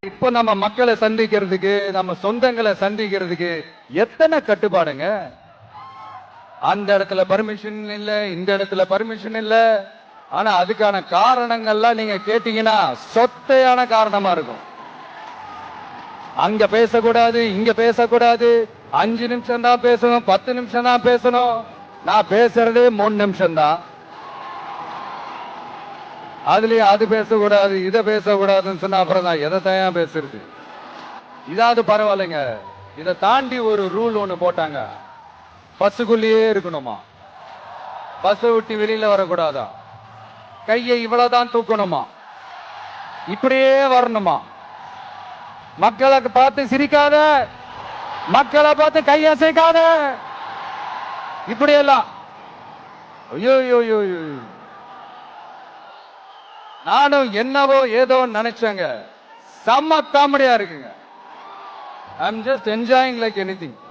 இப்போ நம்ம மக்களை சந்திக்கிறதுக்கு நம்ம சொந்தங்களை சந்திக்கிறதுக்கு எத்தனை கட்டுப்பாடுங்க. அந்த இடத்துல பர்மிஷன் இல்ல, இந்த இடத்துல பர்மிஷன் இல்ல. ஆனா அதுக்கான காரணங்கள்லாம் நீங்க கேட்டீங்கன்னா சொத்தையான காரணமா இருக்கும். அங்க பேசக்கூடாது, இங்க பேசக்கூடாது, 5 நிமிஷம் தான் பேசணும், 10 நிமிஷம் தான் பேசணும். நான் பேசுறதே 3 நிமிஷம் தான். அதுலயும் அது பேசக்கூடாது, இதை பேசக்கூடாதுன்னு சொன்னா அப்புறம் தான் எதை தயார் பேசுறது. இதாவது பரவாயில்லைங்க. இதை தாண்டி ஒரு ரூல் ஒண்ணு போட்டாங்க. பஸ்ஸுக்குள்ளேயே இருக்கணுமா, பஸ்ஸை விட்டு வெளியில வரக்கூடாதா, கையை இவ்வளவுதான் தூக்கணுமா, இப்படியே வரணுமா, மக்களை பார்த்து சிரிக்காத, மக்களை பார்த்து கையசைக்காத, இப்படியெல்லாம். ஐயோ நானும் என்னவோ ஏதோ நினைச்சேங்க. செம்ம காமெடியா இருக்குங்க. I am just enjoying like anything.